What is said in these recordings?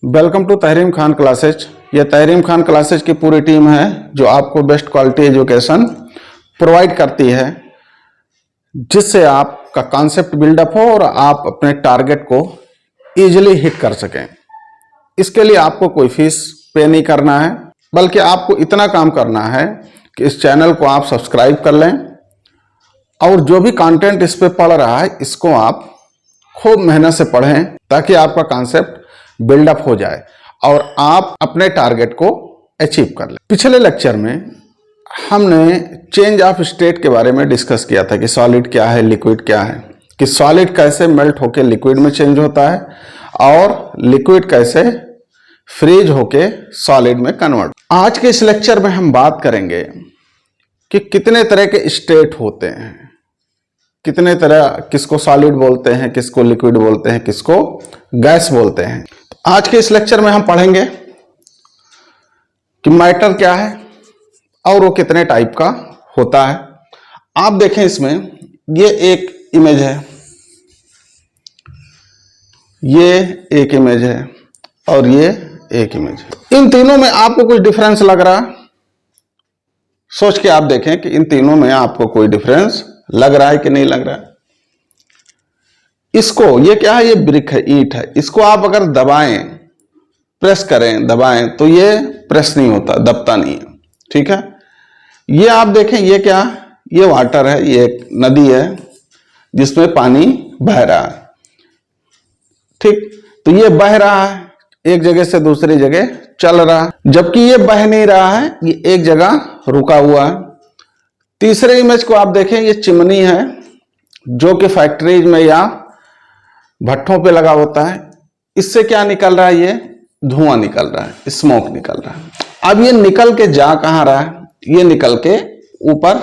Welcome to Tahreem Khan classes. ये Tahreem Khan classes की पूरी टीम है जो आपको बेस्ट क्वालिटी एजुकेशन प्रोवाइड करती है, जिससे आपका कॉन्सेप्ट बिल्डअप हो और आप अपने टारगेट को इजीली हिट कर सकें। इसके लिए आपको कोई फीस पे नहीं करना है, बल्कि आपको इतना काम करना है कि इस चैनल को आप सब्सक्राइब कर लें और जो भी कंटेंट इस पे पढ़ रहा है इसको आप खूब मेहनत से पढ़ें, ताकि आपका कॉन्सेप्ट बिल्डअप हो जाए और आप अपने टारगेट को अचीव कर लें। पिछले लेक्चर में हमने चेंज ऑफ स्टेट के बारे में डिस्कस किया था कि सॉलिड क्या है, लिक्विड क्या है, कि सॉलिड कैसे मेल्ट होके लिक्विड में चेंज होता है और लिक्विड कैसे फ्रीज होके सॉलिड में कन्वर्ट। आज के इस लेक्चर में हम बात करेंगे कि कितने तरह के स्टेट होते हैं, कितने तरह, किसको सॉलिड बोलते हैं, किसको लिक्विड बोलते हैं, किसको गैस बोलते हैं। तो आज के इस लेक्चर में हम पढ़ेंगे कि मैटर क्या है और वो कितने टाइप का होता है। आप देखें इसमें ये एक इमेज है, ये एक इमेज है और ये एक इमेज है। इन तीनों में आपको कुछ डिफरेंस लग रहा है? सोच के आप देखें कि इन तीनों में आपको कोई डिफरेंस लग रहा है कि नहीं लग रहा है। इसको, ये क्या है, ये ब्रिक है, ईंट है। इसको आप अगर दबाएं, प्रेस करें, दबाएं तो ये प्रेस नहीं होता, दबता नहीं है, ठीक है। ये आप देखें, ये क्या, ये वाटर है, ये एक नदी है जिसमें पानी बह रहा है, ठीक। तो ये बह रहा है, एक जगह से दूसरी जगह चल रहा है, जबकि ये बह नहीं रहा है, ये एक जगह रुका हुआ है। तीसरे इमेज को आप देखें, ये चिमनी है जो कि फैक्ट्रीज में या भट्ठों पे लगा होता है। इससे क्या निकल रहा है, ये धुआं निकल रहा है, स्मोक निकल रहा है। अब ये निकल के जा कहां रहा है, ये निकल के ऊपर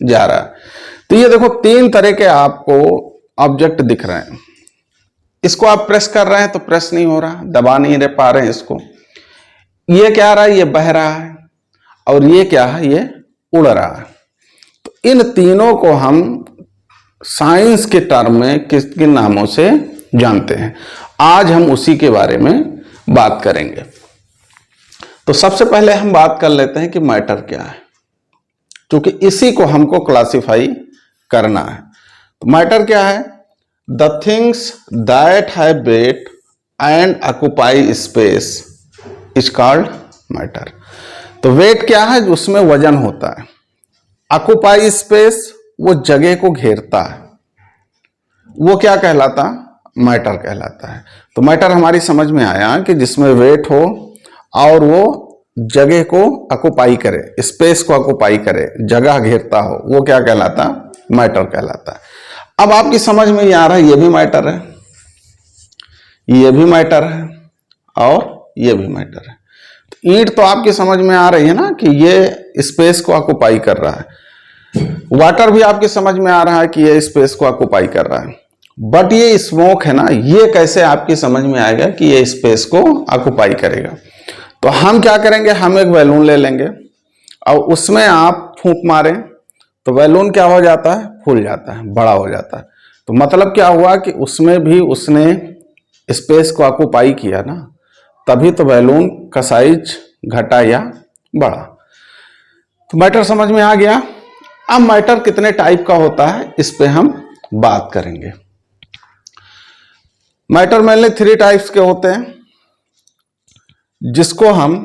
जा रहा है। तो ये देखो, तीन तरह के आपको ऑब्जेक्ट दिख रहे हैं। इसको आप प्रेस कर रहे हैं तो प्रेस नहीं हो रहा, दबा नहीं रह पा रहे हैं इसको। ये क्या रहा है, ये बह रहा है, और ये क्या है, ये उड़ रहा है। तो इन तीनों को हम साइंस के टर्म में किस किन नामों से जानते हैं, आज हम उसी के बारे में बात करेंगे। तो सबसे पहले हम बात कर लेते हैं कि मैटर क्या है, क्योंकि इसी को हमको क्लासिफाई करना है। तो मैटर क्या है? The things that have weight and occupy space is called matter. तो वेट क्या है? उसमें वजन होता है। ऑक्यूपाई स्पेस, वो जगह को घेरता है, वो क्या कहलाता? मैटर कहलाता है। तो मैटर हमारी समझ में आया कि जिसमें वेट हो और वो जगह को ऑक्यूपाई करे, स्पेस को ऑक्यूपाई करे, जगह घेरता हो, वो क्या कहलाता? मैटर कहलाता है। अब आपकी समझ में ये आ रहा है, ये भी मैटर है, ये भी मैटर है और ये भी मैटर है। तो ईंट तो आपकी समझ में आ रही है ना कि ये स्पेस को ऑक्यूपाई कर रहा है। वाटर भी आपकी समझ में आ रहा है कि ये स्पेस को ऑक्यूपाई कर रहा है। बट ये स्मोक है ना, ये कैसे आपकी समझ में आएगा कि ये स्पेस को ऑक्यूपाई करेगा? तो हम क्या करेंगे, हम एक बैलून ले लेंगे और उसमें आप फूंक मारें तो बैलून क्या हो जाता है? फूल जाता है, बड़ा हो जाता है। तो मतलब क्या हुआ कि उसमें भी उसने स्पेस को ऑक्यूपाई किया ना, तभी तो बैलून का साइज घटा या बढ़ा। तो मैटर समझ में आ गया। अब मैटर कितने टाइप का होता है, इस पे हम बात करेंगे। मैटर मेनली 3 टाइप्स के होते हैं, जिसको हम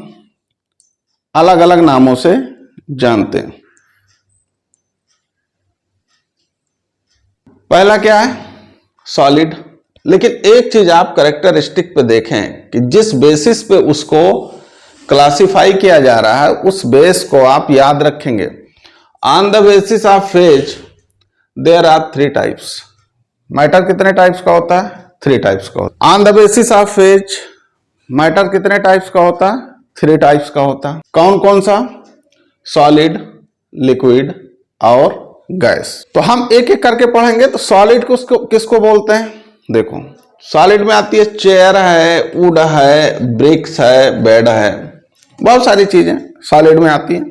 अलग अलग नामों से जानते हैं। पहला क्या है? सॉलिड। लेकिन एक चीज आप कैरेक्टरिस्टिक पे देखें कि जिस बेसिस पे उसको क्लासिफाई किया जा रहा है, उस बेस को आप याद रखेंगे। On the basis of phase there are 3 types. Matter कितने टाइप्स का होता है? 3 टाइप्स का होता है। On the basis of phase matter कितने टाइप्स का होता है? 3 टाइप्स का होता है। कौन कौन सा? सॉलिड, लिक्विड और गैस। तो हम एक एक करके पढ़ेंगे। तो सॉलिड को किसको बोलते हैं? देखो, सॉलिड में आती है चेयर है, वुड है, ब्रिक्स है, बेड है, बहुत सारी चीजें सॉलिड में आती हैं।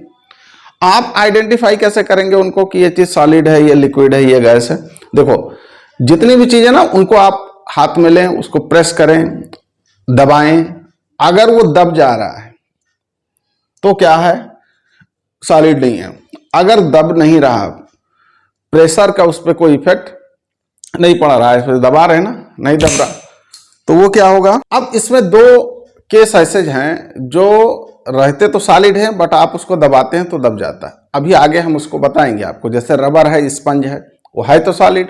आप आइडेंटिफाई कैसे करेंगे उनको कि ये चीज सॉलिड है, ये लिक्विड है, ये गैस है? देखो, जितनी भी चीजें ना, उनको आप हाथ में लें, उसको प्रेस करें, दबाएं, अगर वो दब जा रहा है तो क्या है, सॉलिड नहीं है। अगर दब नहीं रहा, प्रेशर का उस पर कोई इफेक्ट नहीं पड़ रहा है, इस पर दबा रहे ना, नहीं दब रहा, तो वो क्या होगा। अब इसमें दो केस ऐसे हैं जो रहते तो सॉलिड है बट आप उसको दबाते हैं तो दब जाता है। अभी आगे हम उसको बताएंगे आपको। जैसे रबर है, स्पंज है, वो है तो सॉलिड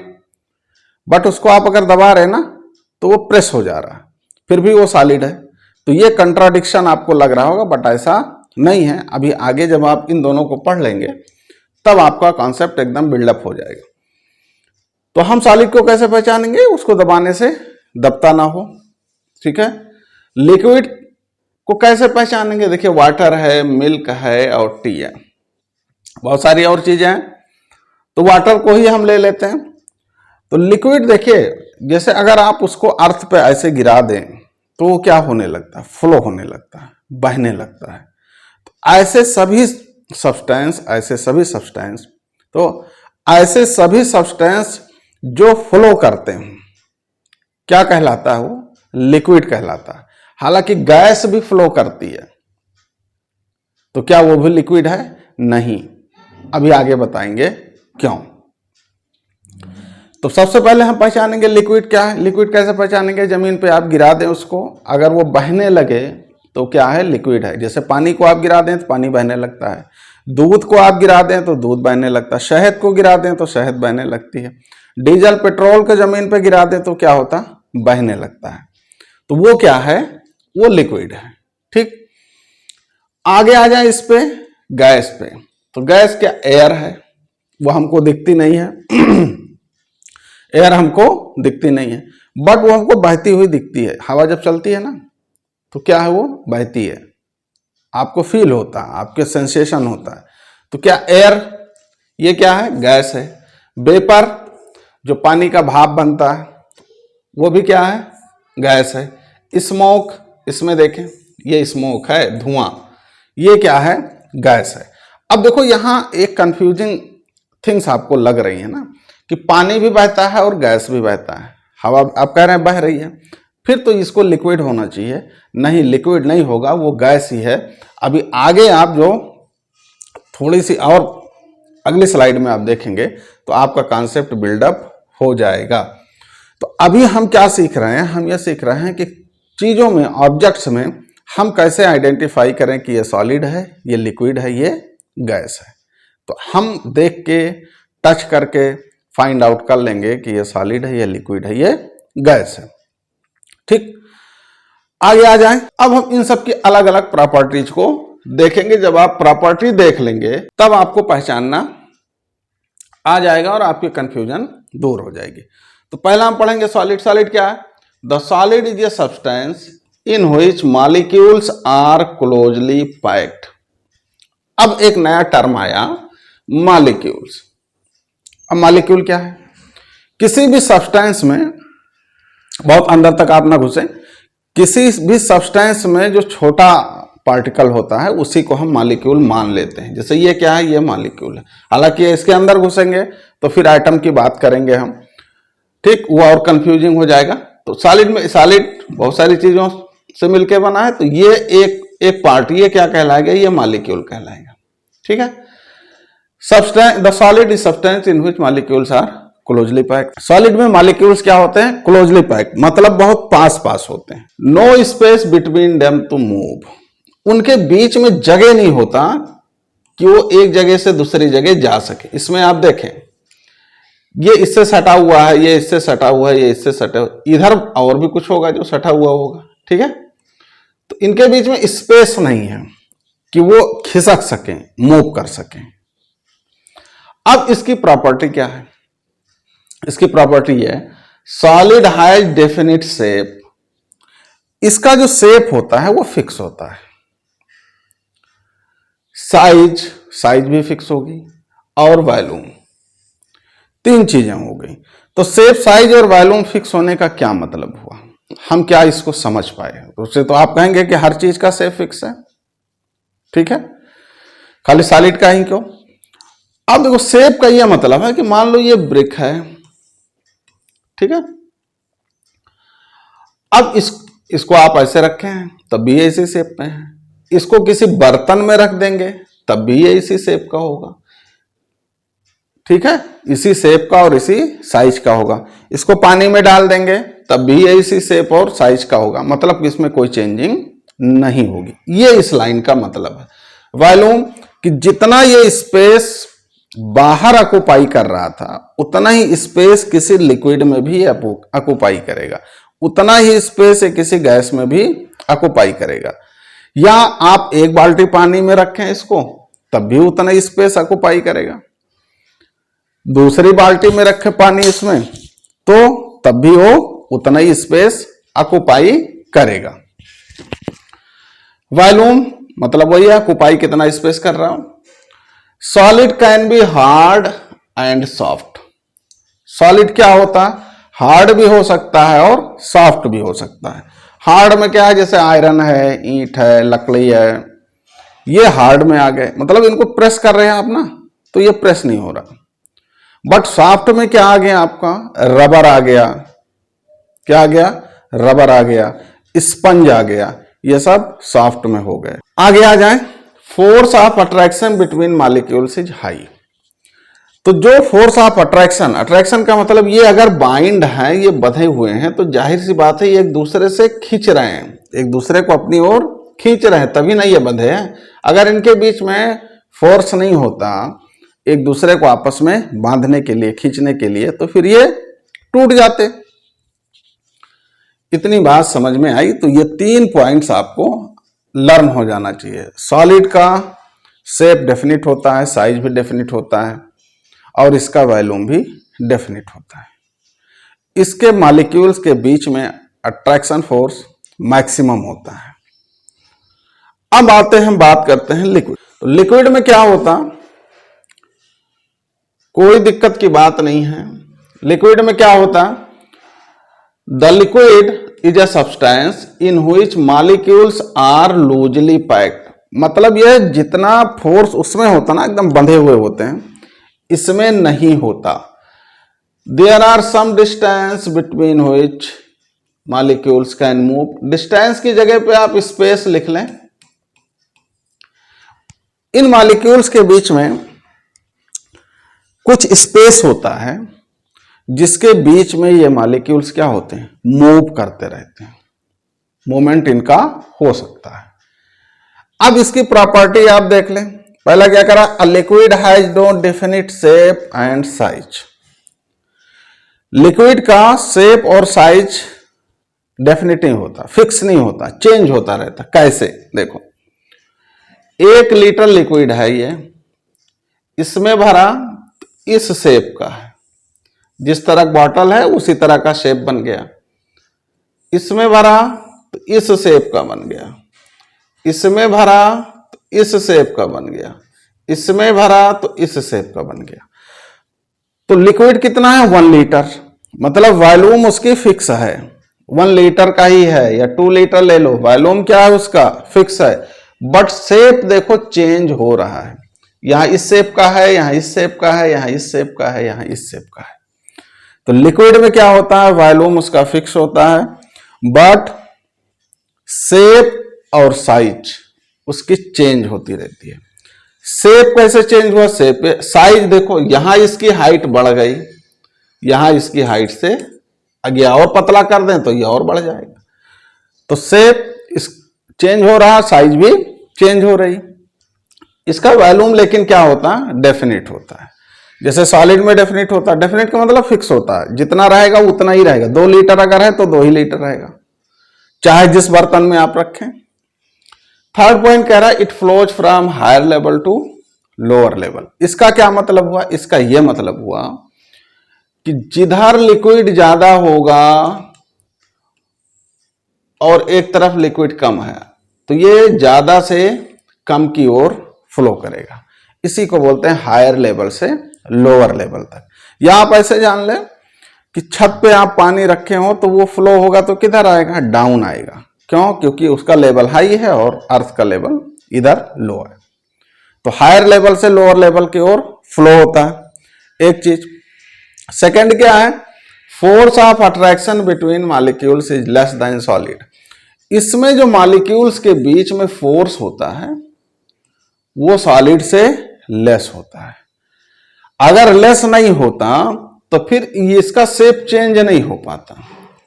बट उसको आप अगर दबा रहे ना तो वो प्रेस हो जा रहा है, फिर भी वो सॉलिड है। तो ये कंट्राडिक्शन आपको लग रहा होगा बट ऐसा नहीं है। अभी आगे जब आप इन दोनों को पढ़ लेंगे तब आपका कॉन्सेप्ट एकदम बिल्डअप हो जाएगा। तो हम सॉलिड को कैसे पहचानेंगे, उसको दबाने से दबता ना हो, ठीक है। लिक्विड को कैसे पहचानेंगे, देखिए वाटर है, मिल्क है और टी है, बहुत सारी और चीजें हैं, तो वाटर को ही हम ले लेते हैं। तो लिक्विड देखिए, जैसे अगर आप उसको अर्थ पे ऐसे गिरा दें तो वो क्या होने लगता है, फ्लो होने लगता है, बहने लगता है। तो ऐसे सभी सब्सटेंस जो फ्लो करते हैं क्या कहलाता है, वो लिक्विड कहलाता है। हालांकि गैस भी फ्लो करती है, तो क्या वो भी लिक्विड है, नहीं। अभी आगे बताएंगे क्यों। तो सबसे पहले हम पहचानेंगे लिक्विड क्या है। लिक्विड कैसे पहचानेंगे, जमीन पे आप गिरा दें उसको, अगर वो बहने लगे तो क्या है, लिक्विड है। जैसे पानी को आप गिरा दें तो पानी बहने लगता है, दूध को आप गिरा दें तो दूध बहने लगता है, शहद को गिरा दें तो शहद बहने लगती है, डीजल पेट्रोल को जमीन पे गिरा दें तो क्या होता, बहने लगता है। तो वो क्या है, वो लिक्विड है, ठीक। आगे आ जाए इस पे, गैस पे। तो गैस क्या, एयर है, वो हमको दिखती नहीं है एयर हमको दिखती नहीं है बट वो हमको बहती हुई दिखती है। हवा जब चलती है ना तो क्या है, वो बहती है, आपको फील होता है, आपके सेंसेशन होता है। तो क्या एयर, ये क्या है, गैस है। वेपर, जो पानी का भाप बनता है, वो भी क्या है, गैस है। स्मोक, इसमें देखें ये स्मोक है, धुआं, ये क्या है, गैस है। अब देखो यहां एक कंफ्यूजिंग थिंग्स आपको लग रही है ना, कि पानी भी बहता है और गैस भी बहता है, हवा आप कह रहे हैं बह रही है, फिर तो इसको लिक्विड होना चाहिए। नहीं, लिक्विड नहीं होगा, वो गैस ही है। अभी आगे आप जो थोड़ी सी और अगली स्लाइड में आप देखेंगे तो आपका कॉन्सेप्ट बिल्डअप हो जाएगा। तो अभी हम क्या सीख रहे हैं, हम ये सीख रहे हैं कि चीजों में, ऑब्जेक्ट्स में हम कैसे आइडेंटिफाई करें कि ये सॉलिड है, ये लिक्विड है, ये गैस है। तो हम देख के, टच करके फाइंड आउट कर लेंगे कि ये सॉलिड है, ये लिक्विड है, ये गैस है, ठीक। आगे आ जाएं। अब हम इन सब की अलग अलग प्रॉपर्टीज को देखेंगे। जब आप प्रॉपर्टी देख लेंगे तब आपको पहचानना आ जाएगा और आपकी कंफ्यूजन दूर हो जाएगी। तो पहला हम पढ़ेंगे सॉलिड। सॉलिड क्या है, the solid is a substance in which molecules are closely packed. अब एक नया टर्म आया, मॉलिक्यूल्स। अब मॉलिक्यूल क्या है, किसी भी सब्सटेंस में, बहुत अंदर तक आप ना घुसे, किसी भी सब्सटेंस में जो छोटा पार्टिकल होता है उसी को हम मॉलिक्यूल मान लेते हैं। जैसे ये क्या है, ये मॉलिक्यूल है। हालांकि इसके अंदर घुसेंगे तो फिर आइटम की बात करेंगे हम, ठीक, वो और कंफ्यूजिंग हो जाएगा। तो सॉलिड में, सॉलिड बहुत सारी चीजों से मिलकर बना है, तो ये एक पार्ट, ये क्या कहलाएगा, ये मॉलिक्यूल कहलाएगा, ठीक है। Substance, the solid is substance in which molecules are closely packed. Solid में मॉलिक्यूल्स क्या होते हैं, क्लोजली पैक्ड, मतलब बहुत पास पास होते हैं। No space between them to move, उनके बीच में जगह नहीं होता कि वो एक जगह से दूसरी जगह जा सके। इसमें आप देखें, ये इससे सटा हुआ है, ये इससे सटा हुआ है, ये इससे सटा, इधर और भी कुछ होगा जो सटा हुआ होगा, ठीक है। तो इनके बीच में स्पेस नहीं है कि वो खिसक सकें, मूव कर सकें। अब इसकी प्रॉपर्टी क्या है, इसकी प्रॉपर्टी है सॉलिड हैज डेफिनिट शेप। इसका जो शेप होता है वो फिक्स होता है। साइज भी फिक्स होगी और वॉल्यूम, तीन चीजें हो गई। तो शेप, साइज और वॉल्यूम फिक्स होने का क्या मतलब हुआ, हम क्या इसको समझ पाए। उससे तो आप कहेंगे कि हर चीज का शेप फिक्स है, ठीक है, खाली सॉलिड का ही क्यों। अब देखो शेप का यह मतलब है कि मान लो ये ब्रिक है, ठीक है। अब इसको आप ऐसे रखे हैं तब भी ये इसी शेप में है, इसको किसी बर्तन में रख देंगे तब भी ये इसी शेप का होगा, ठीक है, इसी शेप का और इसी साइज का होगा। इसको पानी में डाल देंगे तब भी ये इसी शेप और साइज का होगा, मतलब इसमें कोई चेंजिंग नहीं होगी। ये इस लाइन का मतलब है। वॉल्यूम कि जितना ये स्पेस बाहर ऑक्युपाई कर रहा था उतना ही स्पेस किसी लिक्विड में भी ऑक्युपाई करेगा, उतना ही स्पेस किसी गैस में भी ऑक्युपाई करेगा। या आप एक बाल्टी पानी में रखें इसको तब भी उतना ही स्पेस ऑक्युपाई करेगा, दूसरी बाल्टी में रखे पानी इसमें तो तब भी वो उतना ही स्पेस ऑक्युपाई करेगा। वॉल्यूम मतलब वही है, ऑक्युपाई कितना स्पेस कर रहा हूं। Solid can be hard and soft. Solid क्या होता है, हार्ड भी हो सकता है और सॉफ्ट भी हो सकता है। हार्ड में क्या है, जैसे आयरन है, ईंट है, लकड़ी है, ये हार्ड में आ गए, मतलब इनको प्रेस कर रहे हैं आप ना, तो ये प्रेस नहीं हो रहा। बट सॉफ्ट में क्या आ गया आपका, रबर आ गया, क्या आ गया, रबर आ गया, स्पंज आ गया, ये सब सॉफ्ट में हो गए। आगे आ जाए, force of attraction between molecules is high. तो जो फोर्स ऑफ अट्रैक्शन, अट्रैक्शन का मतलब ये अगर बाइंड है, ये बंधे हुए हैं, तो जाहिर सी बात है ये एक दूसरे से खींच रहे हैं, एक दूसरे को अपनी ओर खींच रहे हैं, तभी ना ये बंधे हैं। अगर इनके बीच में फोर्स नहीं होता एक दूसरे को आपस में बांधने के लिए, खींचने के लिए, तो फिर ये टूट जाते। इतनी बात समझ में आई। तो ये 3 पॉइंट्स आपको लर्न हो जाना चाहिए। सॉलिड का शेप डेफिनिट होता है, साइज भी डेफिनिट होता है और इसका वॉल्यूम भी डेफिनिट होता है। इसके मॉलिक्यूल्स के बीच में अट्रैक्शन फोर्स मैक्सिमम होता है। अब आते हैं, बात करते हैं लिक्विड। तो लिक्विड में क्या होता, कोई दिक्कत की बात नहीं है। लिक्विड में क्या होता, the liquid is a substance in which molecules are loosely packed. मतलब यह जितना फोर्स उसमें होता ना, एकदम बंधे हुए होते हैं, इसमें नहीं होता। There are some distance between which molecules can move. Distance की जगह पे आप स्पेस लिख लें। इन मॉलिक्यूल्स के बीच में कुछ स्पेस होता है जिसके बीच में ये मॉलिक्यूल्स क्या होते हैं, मूव करते रहते हैं, मूवमेंट इनका हो सकता है। अब इसकी प्रॉपर्टी आप देख लें। पहला क्या करा, a liquid has no definite shape and size. Liquid का शेप और साइज डेफिनिट नहीं होता, फिक्स नहीं होता, चेंज होता रहता। कैसे, देखो 1 लीटर लिक्विड है ये, इसमें भरा इस शेप का है, जिस तरह बॉटल है उसी तरह का शेप बन गया। इसमें भरा तो इस शेप का बन गया, इसमें भरा तो इस शेप का बन गया, इसमें भरा तो इस शेप का बन गया। तो लिक्विड कितना है, 1 लीटर, मतलब वॉल्यूम उसकी फिक्स है, 1 लीटर का ही है या 2 लीटर ले लो, वॉल्यूम क्या है उसका फिक्स है। बट शेप देखो चेंज हो रहा है, यहां इस शेप का है, यहां इस शेप का है, यहां इस शेप का है, यहां इस शेप का है। तो लिक्विड में क्या होता है, वॉल्यूम उसका फिक्स होता है, बट शेप और साइज उसकी चेंज होती रहती है। शेप कैसे चेंज हुआ, शेप साइज देखो, यहां इसकी हाइट बढ़ गई, यहां इसकी हाइट से आगे और पतला कर दें तो ये और बढ़ जाएगा। तो शेप इस चेंज हो रहा, साइज भी चेंज हो रही। इसका वॉल्यूम लेकिन क्या होता है, डेफिनिट होता है। जैसे सॉलिड में डेफिनिट होता है, डेफिनिट का मतलब फिक्स होता है, जितना रहेगा उतना ही रहेगा। 2 लीटर अगर है तो 2 ही लीटर रहेगा, चाहे जिस बर्तन में आप रखें। थर्ड पॉइंट कह रहा है it flows from higher level to lower level. इसका क्या मतलब हुआ, इसका यह मतलब हुआ कि जिधर लिक्विड ज्यादा होगा और एक तरफ लिक्विड कम है तो ये ज्यादा से कम की ओर फ्लो करेगा। इसी को बोलते हैं हायर लेवल से लोअर लेवल तक। या आप ऐसे जान लें कि छत पे आप पानी रखे हो तो वो फ्लो होगा तो किधर आएगा, डाउन आएगा। क्यों, क्योंकि उसका लेवल हाई है और अर्थ का लेवल इधर लो है। तो हायर लेवल से लोअर लेवल की ओर फ्लो होता है, एक चीज। सेकंड क्या है, force of attraction between molecules is less than solid. इसमें जो मॉलिक्यूल्स के बीच में फोर्स होता है वो सॉलिड से लेस होता है। अगर लेस नहीं होता तो फिर इसका शेप चेंज नहीं हो पाता।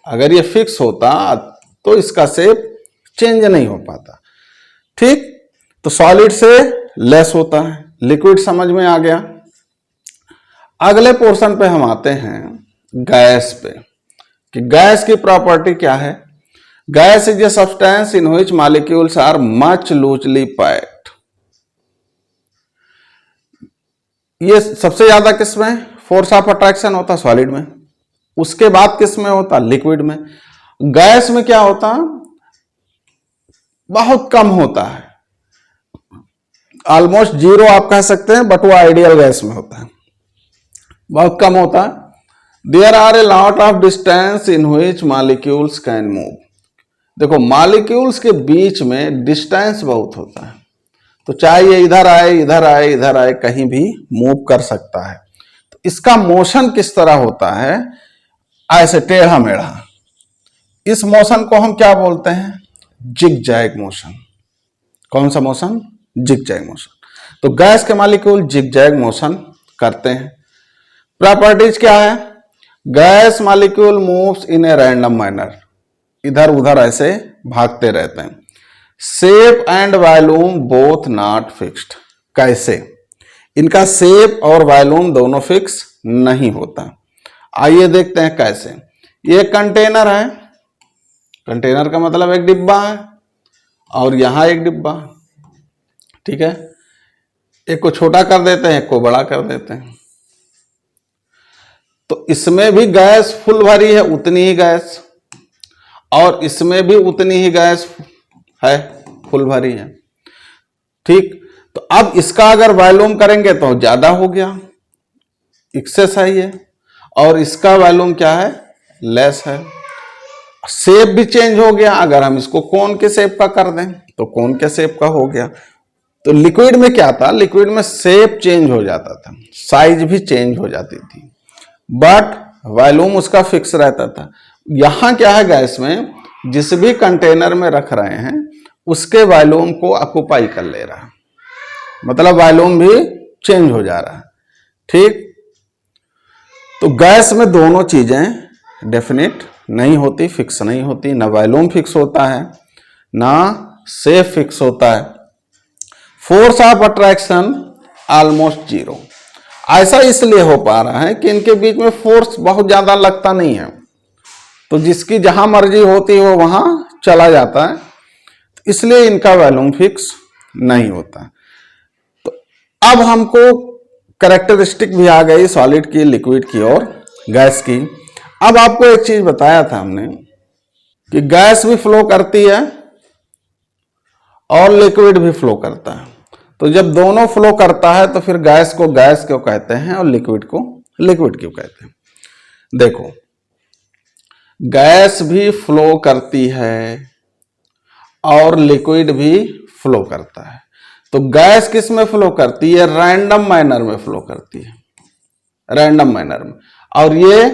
अगर ये फिक्स होता तो इसका शेप चेंज नहीं हो पाता। ठीक, तो सॉलिड से लेस होता है। लिक्विड समझ में आ गया। अगले पोर्शन पे हम आते हैं गैस पे, कि गैस की प्रॉपर्टी क्या है। Gas is a substance in which molecules are much loosely packed. ये सबसे ज्यादा किसमें फोर्स ऑफ अट्रैक्शन होता? सॉलिड में। उसके बाद किसमें होता? लिक्विड में। गैस में क्या होता? बहुत कम होता है, ऑलमोस्ट जीरो आप कह सकते हैं, बट वो आइडियल गैस में होता है, बहुत कम होता है। There are a lot of distance in which molecules can move. देखो, मॉलिक्यूल्स के बीच में डिस्टेंस बहुत होता है, तो चाहे ये इधर आए इधर आए इधर आए, कहीं भी मूव कर सकता है। तो इसका मोशन किस तरह होता है? ऐसे टेढ़ा मेढ़ा। इस मोशन को हम क्या बोलते हैं? Zigzag motion. कौन सा मोशन? Zigzag motion. तो गैस के मॉलिक्यूल जिगजैग मोशन करते हैं। प्रॉपर्टीज क्या है? Gas molecule moves in a random manner, इधर उधर ऐसे भागते रहते हैं। Shape and volume both not fixed. कैसे? इनका शेप और वॉल्यूम दोनों फिक्स नहीं होता। आइए देखते हैं कैसे। ये कंटेनर है, कंटेनर का मतलब एक डिब्बा है, और यहां एक डिब्बा, ठीक है। एक को छोटा कर देते हैं, एक को बड़ा कर देते हैं। तो इसमें भी गैस फुल भरी है, उतनी ही गैस, और इसमें भी उतनी ही गैस है, फुल भरी है। ठीक, तो अब इसका अगर वॉल्यूम करेंगे तो ज्यादा हो गया, एक्सेस है ये, और इसका वॉल्यूम क्या है? लेस है। शेप भी चेंज हो गया। अगर हम इसको कोन के शेप का कर दें तो कोन के शेप का हो गया। तो लिक्विड में क्या था? लिक्विड में शेप चेंज हो जाता था, साइज भी चेंज हो जाती थी, बट वॉल्यूम उसका फिक्स रहता था। यहां क्या है? गैस में जिस भी कंटेनर में रख रहे हैं उसके वॉल्यूम को ऑक्युपाई कर ले रहा है, मतलब वॉल्यूम भी चेंज हो जा रहा है। ठीक, तो गैस में दोनों चीजें डेफिनेट नहीं होती, फिक्स नहीं होती। ना वॉल्यूम फिक्स होता है, ना शेप फिक्स होता है। Force of attraction almost zero. ऐसा इसलिए हो पा रहा है कि इनके बीच में फोर्स बहुत ज्यादा लगता नहीं है, तो जिसकी जहां मर्जी होती है वो वहां चला जाता है, इसलिए इनका वॉल्यूम फिक्स नहीं होता। तो अब हमको कैरेक्टरिस्टिक भी आ गई सॉलिड की, लिक्विड की और गैस की। अब आपको एक चीज बताया था हमने कि गैस भी फ्लो करती है और लिक्विड भी फ्लो करता है। तो जब दोनों फ्लो करता है तो फिर गैस को गैस क्यों कहते हैं और लिक्विड को लिक्विड क्यों कहते हैं? देखो, गैस भी फ्लो करती है और लिक्विड भी फ्लो करता है। तो गैस किस में फ्लो करती है? रैंडम मैनर में फ्लो करती है, रैंडम मैनर में। और ये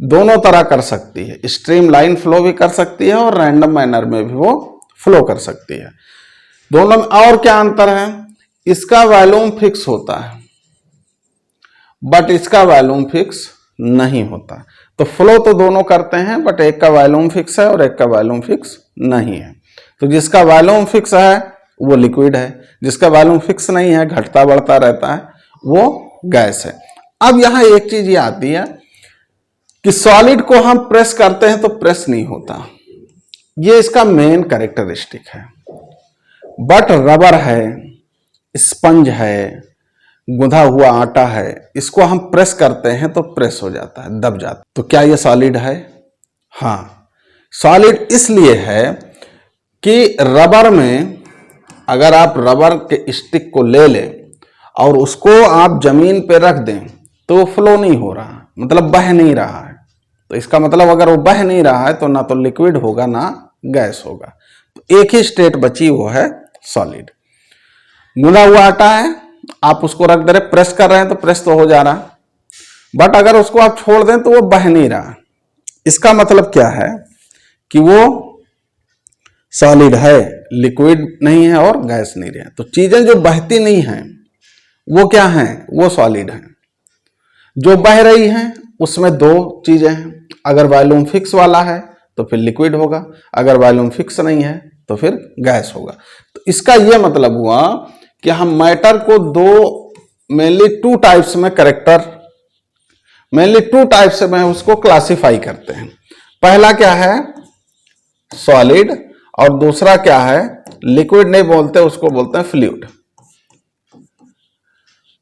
दोनों तरह कर सकती है, स्ट्रीम लाइन फ्लो भी कर सकती है और रैंडम मैनर में भी वो फ्लो कर सकती है। दोनों में और क्या अंतर है? इसका वॉल्यूम फिक्स होता है बट इसका वॉल्यूम फिक्स नहीं होता। तो फ्लो तो दोनों करते हैं, बट एक का वॉल्यूम फिक्स है और एक का वॉल्यूम फिक्स नहीं है। तो जिसका वॉल्यूम फिक्स है वो लिक्विड है, जिसका वॉल्यूम फिक्स नहीं है, घटता बढ़ता रहता है, वो गैस है। अब यहां एक चीज ये आती है कि सॉलिड को हम प्रेस करते हैं तो प्रेस नहीं होता, ये इसका मेन कैरेक्टरिस्टिक है। बट रबर है, स्पंज है, गुंधा हुआ आटा है, इसको हम प्रेस करते हैं तो प्रेस हो जाता है, दब जाता है। तो क्या ये सॉलिड है? हाँ, सॉलिड इसलिए है कि रबर में अगर आप रबर के स्टिक को ले लें और उसको आप जमीन पे रख दें तो वो फ्लो नहीं हो रहा, मतलब बह नहीं रहा है। तो इसका मतलब अगर वो बह नहीं रहा है तो ना तो लिक्विड होगा ना गैस होगा। तो एक ही स्टेट बची, वो है सॉलिड। गुना हुआ आटा है, आप उसको रख दे रहे, प्रेस कर रहे हैं तो प्रेस तो हो जा रहा, बट अगर उसको आप छोड़ दें तो वो बह नहीं रहा। इसका मतलब क्या है कि वो सॉलिड है, लिक्विड नहीं है और गैस नहीं है। तो चीजें जो बहती नहीं हैं वो क्या हैं? वो सॉलिड हैं। जो बह रही हैं उसमें दो चीजें हैं, अगर वॉल्यूम फिक्स वाला है तो फिर लिक्विड होगा, अगर वॉल्यूम फिक्स नहीं है तो फिर गैस होगा। तो इसका यह मतलब हुआ कि हम मैटर को मेनली टू टाइप्स में उसको क्लासिफाई करते हैं। पहला क्या है? सॉलिड, और दूसरा क्या है? लिक्विड नहीं बोलते, उसको बोलते हैं फ्लूइड।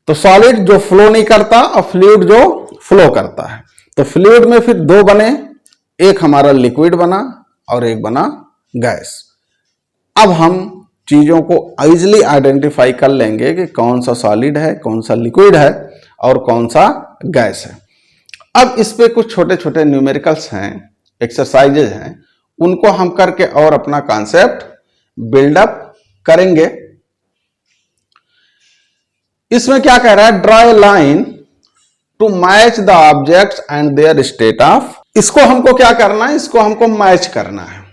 तो सॉलिड जो फ्लो नहीं करता और फ्लूइड जो फ्लो करता है। तो फ्लूइड में फिर दो बने, एक हमारा लिक्विड बना और एक बना गैस। अब हम चीजों को इजिली आइडेंटिफाई कर लेंगे कि कौन सा सॉलिड है, कौन सा लिक्विड है और कौन सा गैस है। अब इस पे कुछ छोटे छोटे न्यूमेरिकल्स हैं, एक्सरसाइजेज हैं, उनको हम करके और अपना कॉन्सेप्ट बिल्डअप करेंगे। इसमें क्या कह रहा है? Draw a line to match the objects and their state of. इसको हमको क्या करना है? इसको हमको मैच करना है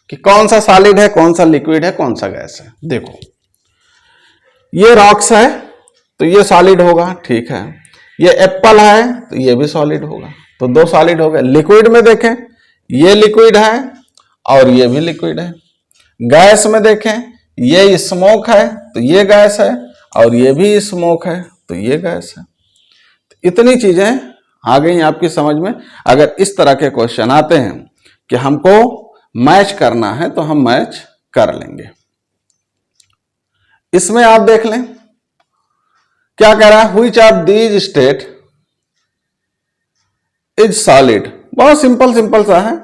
कि कौन सा सॉलिड है, कौन सा लिक्विड है, कौन सा गैस है। देखो ये रॉक्स है तो ये सॉलिड होगा, ठीक है। ये एप्पल है तो ये भी सॉलिड होगा, तो दो सॉलिड हो गए। लिक्विड में देखें, ये लिक्विड है और ये भी लिक्विड है। गैस में देखें, ये स्मोक है तो ये गैस है और ये भी स्मोक है तो ये गैस है। तो इतनी चीजें आ गई आपकी समझ में। अगर इस तरह के क्वेश्चन आते हैं कि हमको मैच करना है तो हम मैच कर लेंगे। इसमें आप देख लें क्या कह रहा है? Which of these state is solid. बहुत सिंपल सा है,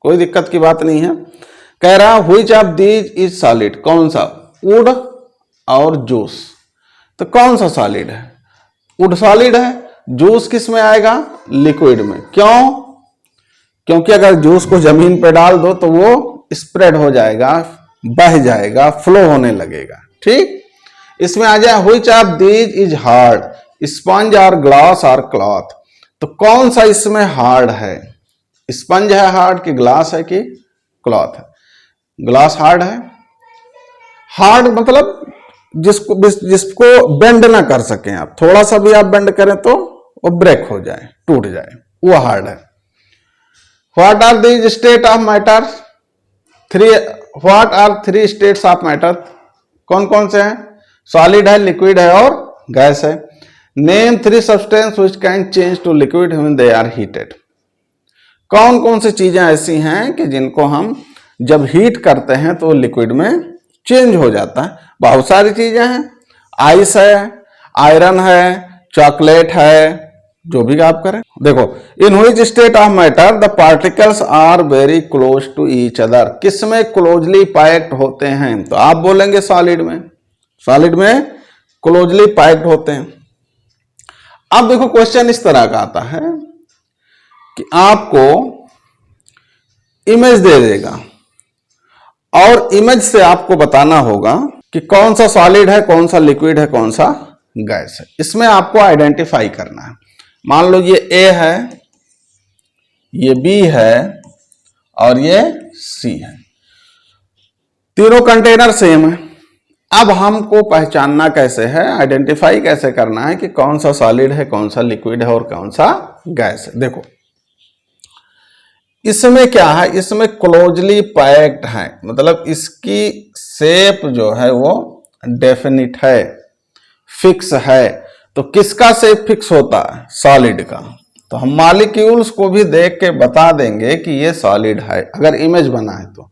कोई दिक्कत की बात नहीं है। कह रहा है which of these is solid. कौन सा? वुड और जूस। तो कौन सा सॉलिड है? वुड सॉलिड है, जूस किस में आएगा? लिक्विड में। क्यों? क्योंकि अगर जूस को जमीन पे डाल दो तो वो स्प्रेड हो जाएगा, बह जाएगा, फ्लो होने लगेगा। ठीक, इसमें आ जाए which of these is hard, sponge और ग्लास और क्लॉथ। तो कौन सा इसमें हार्ड है? स्पंज है हार्ड कि ग्लास है कि क्लॉथ है? ग्लास हार्ड है। हार्ड मतलब जिसको बेंड ना कर सकें आप, थोड़ा सा भी आप बेंड करें तो वो ब्रेक हो जाए, टूट जाए, वो हार्ड है। What are these state of matter? What are three states of matter? कौन कौन से हैं? सॉलिड है, लिक्विड है और गैस है। Name three substance which can change to liquid when they are heated. कौन कौन सी चीजें ऐसी हैं कि जिनको हम जब हीट करते हैं तो लिक्विड में चेंज हो जाता है? बहुत सारी चीजें हैं। आइस है, आयरन है, चॉकलेट है, जो भी आप करें। देखो, in which state of matter the particles are very close to each other. किसमें क्लोजली पैक्ड होते हैं? तो आप बोलेंगे सॉलिड में। सॉलिड में क्लोजली पैक्ड होते हैं। अब देखो क्वेश्चन इस तरह का आता है कि आपको इमेज दे देगा और इमेज से आपको बताना होगा कि कौन सा सॉलिड है, कौन सा लिक्विड है, कौन सा गैस है। इसमें आपको आइडेंटिफाई करना है। मान लो ये ए है, ये बी है और ये सी है। तीनों कंटेनर सेम है। अब हमको पहचानना कैसे है, आइडेंटिफाई कैसे करना है कि कौन सा सॉलिड है, कौन सा लिक्विड है और कौन सा गैस है। देखो इसमें क्या है, इसमें क्लोजली पैक्ड है, मतलब इसकी शेप जो है वो डेफिनिट है, फिक्स है। तो किसका शेप फिक्स होता है? सॉलिड का। तो हम मॉलिक्यूल्स को भी देख के बता देंगे कि ये सॉलिड है, अगर इमेज बना है तो।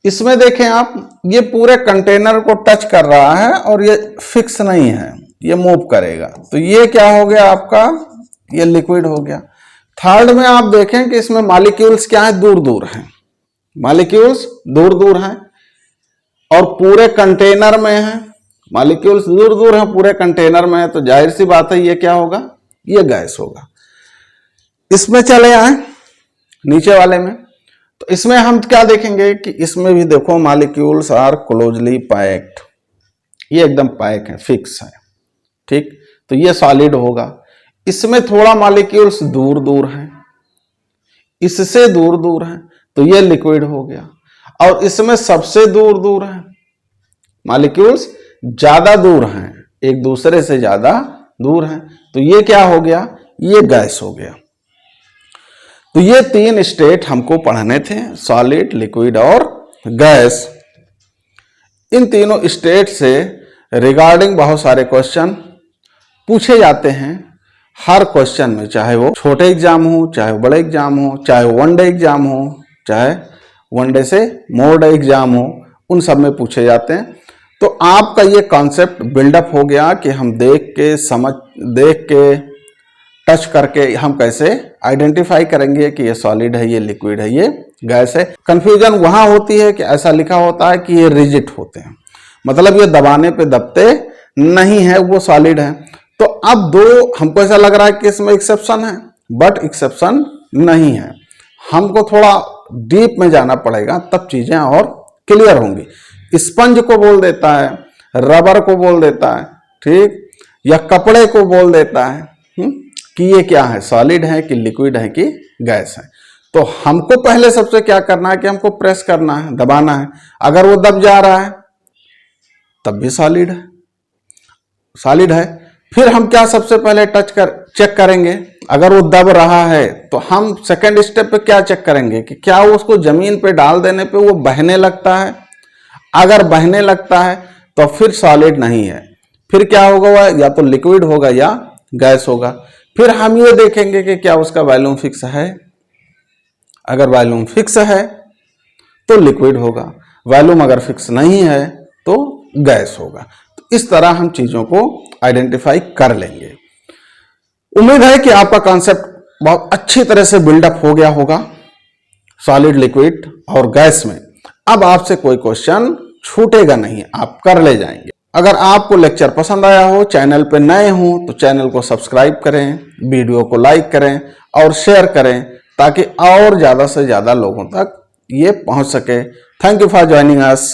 इसमें देखें आप, ये पूरे कंटेनर को टच कर रहा है और ये फिक्स नहीं है, ये मूव करेगा। तो ये क्या हो गया आपका? ये लिक्विड हो गया। थर्ड में आप देखें कि इसमें मॉलिक्यूल्स क्या है? दूर दूर हैं। मॉलिक्यूल्स दूर दूर हैं और पूरे कंटेनर में है। मॉलिक्यूल्स दूर दूर हैं, पूरे कंटेनर में है, तो जाहिर सी बात है ये क्या होगा? ये गैस होगा। इसमें चले आए नीचे वाले में, तो इसमें हम क्या देखेंगे कि इसमें भी देखो मॉलिक्यूल्स आर क्लोजली पैक्ड, ये एकदम पैक है, फिक्स है। ठीक, तो ये सॉलिड होगा। इसमें थोड़ा मॉलिक्यूल्स दूर दूर हैं, इससे दूर दूर हैं, तो ये लिक्विड हो गया। और इसमें सबसे दूर दूर है, मॉलिक्यूल्स ज्यादा दूर हैं, एक दूसरे से ज्यादा दूर हैं। तो ये क्या हो गया, ये गैस हो गया। तो ये 3 स्टेट हमको पढ़ने थे, सॉलिड, लिक्विड और गैस। इन तीनों स्टेट से रिगार्डिंग बहुत सारे क्वेश्चन पूछे जाते हैं हर क्वेश्चन में, चाहे वो छोटे एग्जाम हो, चाहे वो बड़े एग्जाम हो, चाहे वो वनडे एग्जाम हो, चाहे वनडे से मोर डे एग्जाम हो, उन सब में पूछे जाते हैं। तो आपका ये कॉन्सेप्ट बिल्डअप हो गया कि हम देख के टच करके हम कैसे आइडेंटिफाई करेंगे कि ये सॉलिड है, ये लिक्विड है, ये गैस है। कंफ्यूजन वहां होती है कि ऐसा लिखा होता है कि ये रिजिड होते हैं, मतलब ये दबाने पे दबते नहीं है, वो सॉलिड है। तो अब दो हमको ऐसा लग रहा है कि इसमें एक्सेप्शन है, बट एक्सेप्शन नहीं है। हमको थोड़ा डीप में जाना पड़ेगा, तब चीजें और क्लियर होंगी। स्पंज को बोल देता है, रबर को बोल देता है, ठीक, या कपड़े को बोल देता है कि ये क्या है, सॉलिड है कि लिक्विड है कि गैस है। तो हमको पहले सबसे क्या करना है कि हमको प्रेस करना है, दबाना है। अगर वो दब जा रहा है तब भी सॉलिड है। फिर हम क्या सबसे पहले चेक करेंगे, अगर वो दब रहा है तो हम सेकंड स्टेप पे क्या चेक करेंगे कि क्या वो उसको जमीन पे डाल देने पे वो बहने लगता है। अगर बहने लगता है तो फिर सॉलिड नहीं है, फिर क्या होगा, वह या तो लिक्विड होगा या गैस होगा। फिर हम ये देखेंगे कि क्या उसका वॉल्यूम फिक्स है। अगर वॉल्यूम फिक्स है तो लिक्विड होगा, वॉल्यूम अगर फिक्स नहीं है तो गैस होगा। तो इस तरह हम चीजों को आइडेंटिफाई कर लेंगे। उम्मीद है कि आपका कॉन्सेप्ट बहुत अच्छी तरह से बिल्डअप हो गया होगा सॉलिड, लिक्विड और गैस में। अब आपसे कोई क्वेश्चन छूटेगा नहीं, आप कर ले जाएंगे। अगर आपको लेक्चर पसंद आया हो, चैनल पे नए हो तो चैनल को सब्सक्राइब करें, वीडियो को लाइक करें और शेयर करें, ताकि और ज्यादा से ज्यादा लोगों तक ये पहुंच सके। Thank you for joining us.